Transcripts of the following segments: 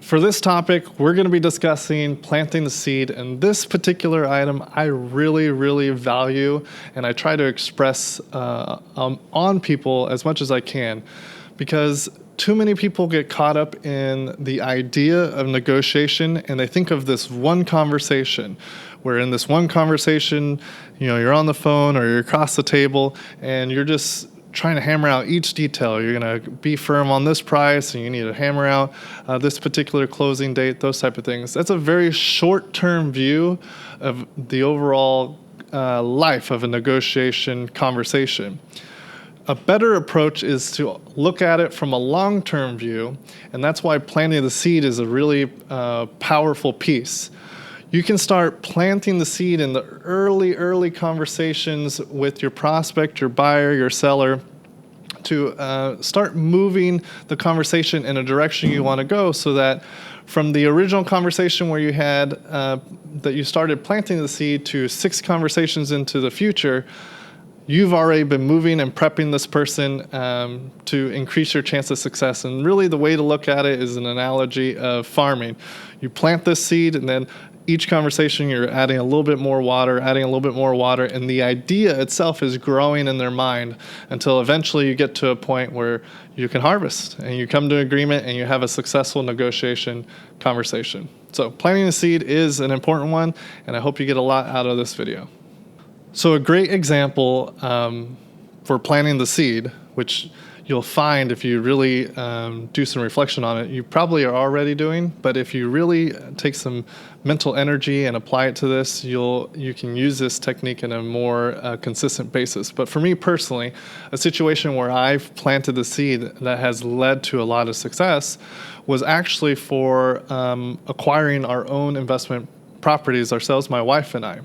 For this topic, we're going to be discussing planting the seed, and this particular item I really, really value, and I try to express on people as much as I can, because too many people get caught up in the idea of negotiation, and they think of this one conversation, where in this one conversation, you're on the phone or you're across the table, and you're just trying to hammer out each detail. You're going to be firm on this price, and you need to hammer out this particular closing date, those type of things. That's a very short-term view of the overall life of a negotiation conversation. A better approach is to look at it from a long-term view, and that's why planting the seed is a really powerful piece. You can start planting the seed in the early conversations with your prospect, your buyer, your seller, to start moving the conversation in a direction you want to go, so that from the original conversation where you had that you started planting the seed to 6 conversations into the future, you've already been moving and prepping this person to increase your chance of success. And really the way to look at it is an analogy of farming. You plant this seed, and then each conversation you're adding a little bit more water, and the idea itself is growing in their mind until eventually you get to a point where you can harvest and you come to an agreement and you have a successful negotiation conversation. So planting the seed is an important one, and I hope you get a lot out of this video. So a great example for planting the seed, which you'll find if you really do some reflection on it, you probably are already doing, but if you really take some mental energy and apply it to this, you can use this technique in a more consistent basis. But for me personally, a situation where I've planted the seed that has led to a lot of success was actually for acquiring our own investment properties ourselves, my wife and I.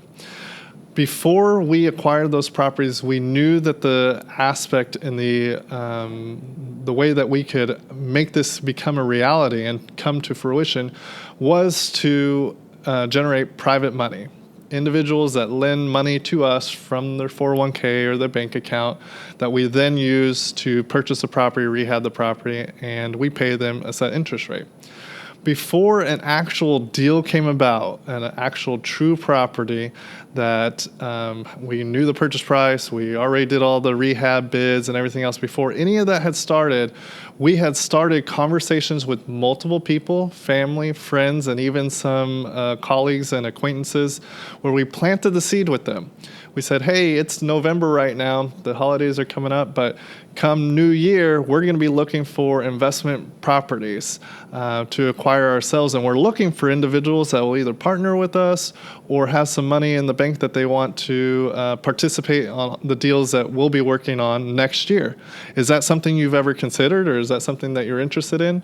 Before we acquired those properties, we knew that the aspect and the way that we could make this become a reality and come to fruition was to generate private money. Individuals that lend money to us from their 401k or their bank account that we then use to purchase a property, rehab the property, and we pay them a set interest rate. Before an actual deal came about, an actual true property that we knew the purchase price, we already did all the rehab bids and everything else, before any of that had started, we had started conversations with multiple people, family, friends, and even some colleagues and acquaintances, where we planted the seed with them. We said, hey, it's November right now, the holidays are coming up, but come New Year, we're going to be looking for investment properties to acquire ourselves, and we're looking for individuals that will either partner with us or have some money in the bank that they want to participate on the deals that we'll be working on next year. Is that something you've ever considered, or is that something that you're interested in?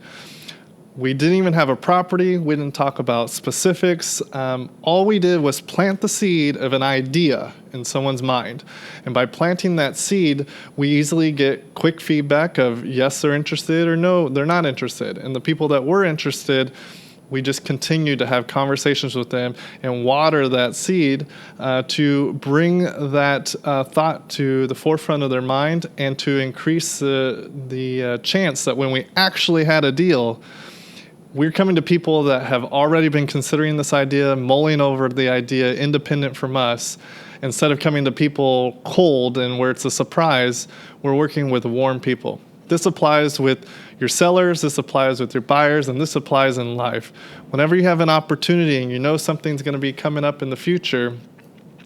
We didn't even have a property. We didn't talk about specifics. All we did was plant the seed of an idea in someone's mind. And by planting that seed, we easily get quick feedback of yes, they're interested, or no, they're not interested. And the people that were interested, we just continue to have conversations with them and water that seed to bring that thought to the forefront of their mind, and to increase the chance that when we actually had a deal, we're coming to people that have already been considering this idea, mulling over the idea independent from us. Instead of coming to people cold and where it's a surprise, we're working with warm people. This applies with your sellers, this applies with your buyers, and this applies in life. Whenever you have an opportunity and you know something's going to be coming up in the future,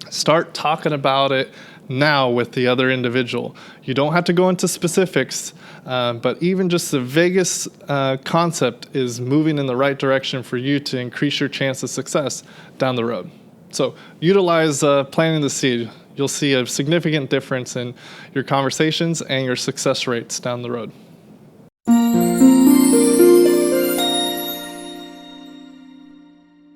start talking about it now with the other individual. You don't have to go into specifics, but even just the vaguest concept is moving in the right direction for you to increase your chance of success down the road. So utilize planting the seed. You'll see a significant difference in your conversations and your success rates down the road.